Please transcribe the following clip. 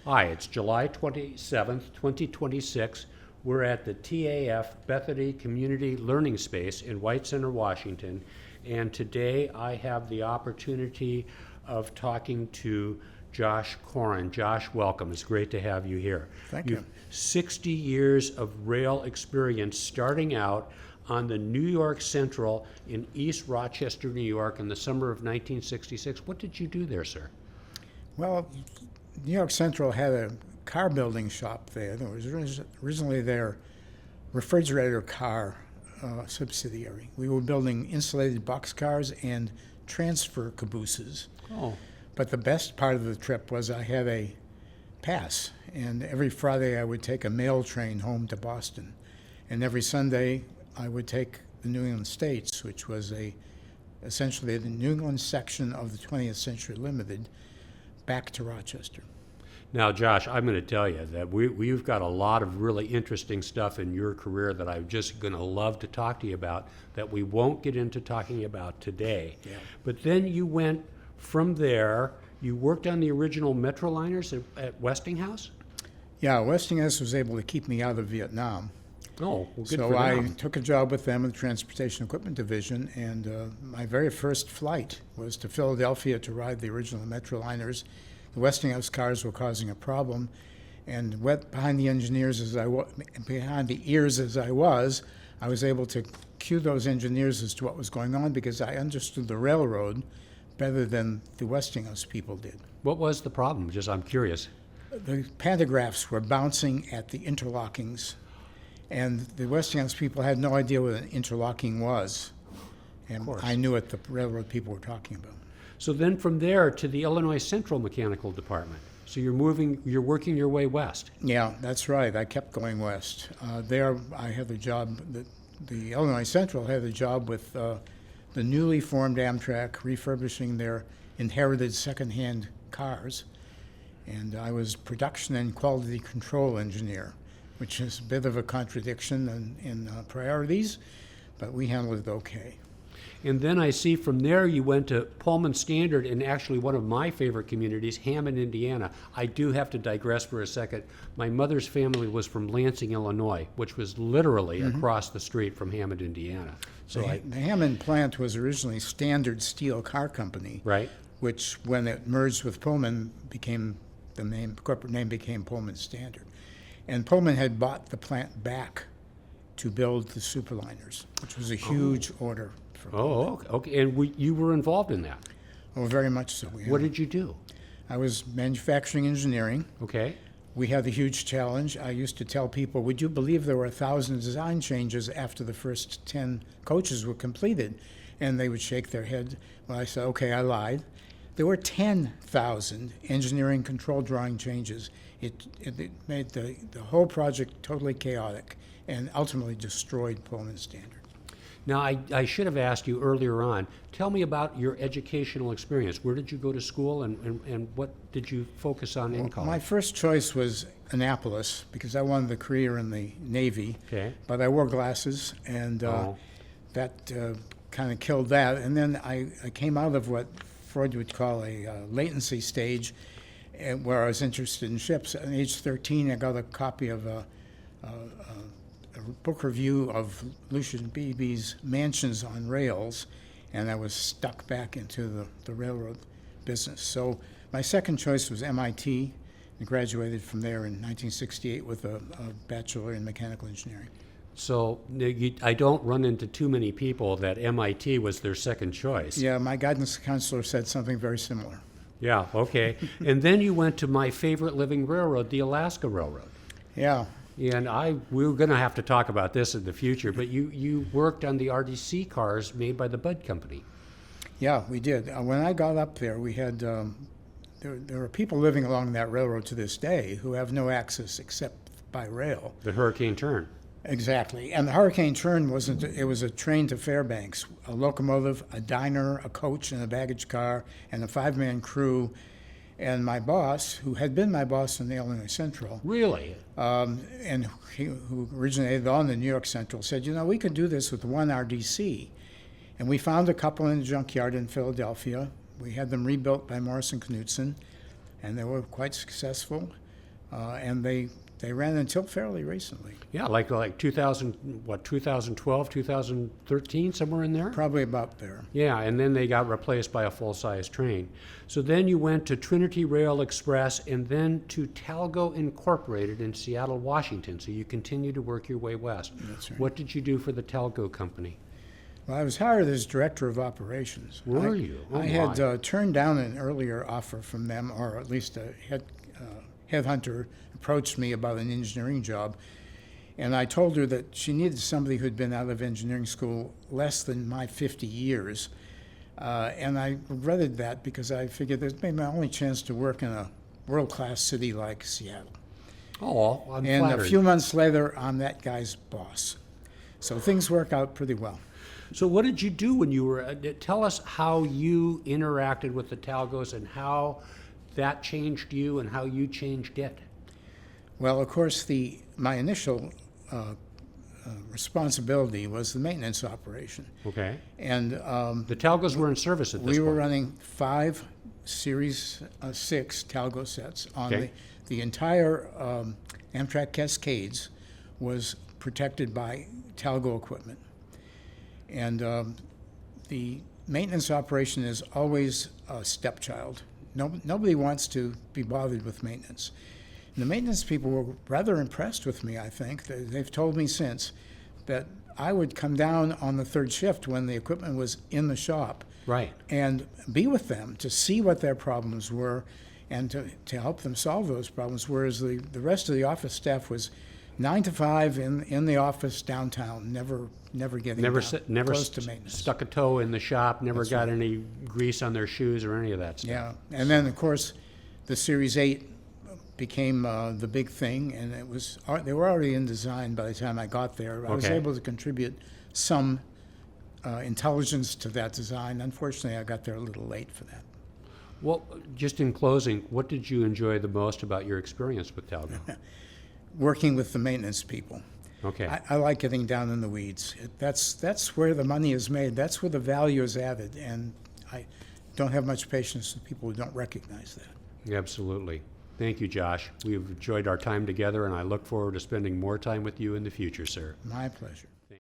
Hi, it's July 27th, 2026. We're at the TAF Bethany Community Learning Space in White Center, Washington. And today I have the opportunity of talking to Josh Coran. Josh, welcome. It's great to have you here. Thank you. 60 years of rail experience, starting out on the New York Central in East Rochester, New York in the summer of 1966. What did you do there, sir? Well, New York Central had a car building shop there. That was originally their refrigerator car subsidiary. We were building insulated boxcars and transfer cabooses. Oh. But the best part of the trip was I had a pass, and every Friday I would take a mail train home to Boston. And every Sunday I would take the New England States, which was essentially the New England section of the 20th Century Limited, back to Rochester. Now, Josh, I'm going to tell you that we've got a lot of really interesting stuff in your career that I'm just going to love to talk to you about that we won't get into talking about today. Yeah. But then you went from there, you worked on the original Metroliners at Westinghouse? Yeah, Westinghouse was able to keep me out of Vietnam. Oh, well, good So for I them. took a job with them in the Transportation Equipment Division, and my very first flight was to Philadelphia to ride the original Metroliners. The Westinghouse cars were causing a problem, and wet behind the engineers behind the ears as I was able to cue those engineers as to what was going on because I understood the railroad better than the Westinghouse people did. What was the problem? Just I'm curious. The pantographs were bouncing at the interlockings, and the Westinghouse people had no idea what an interlocking was. And course. I knew what the railroad people were talking about. So then from there to the Illinois Central Mechanical Department. So you're working your way west. Yeah, that's right. I kept going west. There, I had the job. The Illinois Central had a job with the newly formed Amtrak, refurbishing their inherited second-hand cars, and I was production and quality control engineer, which is a bit of a contradiction in priorities, but we handled it okay. And then I see from there you went to Pullman-Standard in actually one of my favorite communities, Hammond, Indiana. I do have to digress for a second. My mother's family was from Lansing, Illinois, which was literally across the street from Hammond, Indiana. So The Hammond plant was originally Standard Steel Car Company, right? which when it merged with Pullman the corporate name became Pullman-Standard. And Pullman had bought the plant back to build the Superliners, which was a huge order. Oh, okay. And you were involved in that. Oh, very much so. Yeah. What did you do? I was manufacturing engineering. Okay. We had the huge challenge. I used to tell people, would you believe there were 1,000 design changes after the first 10 coaches were completed? And they would shake their head. Well, I said, okay, I lied. There were 10,000 engineering control drawing changes. It made the whole project totally chaotic and ultimately destroyed Pullman-Standard. Now, I should have asked you earlier on, tell me about your educational experience. Where did you go to school and what did you focus on in college? My first choice was Annapolis because I wanted a career in the Navy. Okay. But I wore glasses, and that kind of killed that. And then I came out of what Freud would call a latency stage, where I was interested in ships. At age 13, I got a copy of a book review of Lucian Beebe's Mansions on Rails, and I was stuck back into the railroad business. So my second choice was MIT, and graduated from there in 1968 with a bachelor in mechanical engineering. So I don't run into too many people that MIT was their second choice. Yeah, my guidance counselor said something very similar. Yeah, okay. And then you went to my favorite living railroad, the Alaska Railroad. Yeah. And we're going to have to talk about this in the future, but you worked on the RDC cars made by the Budd Company. Yeah, we did. When I got up there, we had there are people living along that railroad to this day who have no access except by rail. The Hurricane Turn. Exactly. And the Hurricane Turn was a train to Fairbanks, a locomotive, a diner, a coach, and a baggage car, and a 5-man crew. And my boss, who had been my boss in the Illinois Central, Really? and who originated on the New York Central, said, we could do this with one RDC. And we found a couple in the junkyard in Philadelphia. We had them rebuilt by Morrison Knudsen, and they were quite successful. and they ran until fairly recently. Yeah, like 2012, 2013, somewhere in there? Probably about there. Yeah, and then they got replaced by a full-size train. So then you went to Trinity Rail Express and then to Talgo Incorporated in Seattle, Washington. So you continue to work your way west. That's right. What did you do for the Talgo company? Well, I was hired as director of operations. Were you? Oh, I had turned down an earlier offer from them, or at least a headhunter approached me about an engineering job. And I told her that she needed somebody who'd been out of engineering school less than my 50 years. And I regretted that because I figured this may be my only chance to work in a world-class city like Seattle. Oh, I'm And flattered. a few months later, I'm that guy's boss. So things work out pretty well. So what did you do when you were, tell us how you interacted with the Talgos and how that changed you and how you changed it. Well, of course, my initial responsibility was the maintenance operation. Okay. And The Talgos were in service at this we point. were running 5 Series 6 Talgo sets on Okay. the entire Amtrak Cascades was protected by Talgo equipment. And the maintenance operation is always a stepchild. Nobody wants to be bothered with maintenance. And the maintenance people were rather impressed with me, I think. They've told me since that I would come down on the third shift when the equipment was in the shop Right. and be with them to see what their problems were and to help them solve those problems, whereas the rest of the office staff was 9 to 5 in the office downtown, never getting Never, down never close to maintenance. stuck a toe in the shop, never That's got any grease on their shoes or any of that stuff. Yeah, and then of course the Series 8 became the big thing, and they were already in design by the time I got there. I was Okay. able to contribute some intelligence to that design. Unfortunately, I got there a little late for that. Well, just in closing, what did you enjoy the most about your experience with Talgo? Working with the maintenance people. Okay. I like getting down in the weeds. That's where the money is made. That's where the value is added, and I don't have much patience with people who don't recognize that. Absolutely. Thank you, Josh. We've enjoyed our time together, and I look forward to spending more time with you in the future, sir. My pleasure.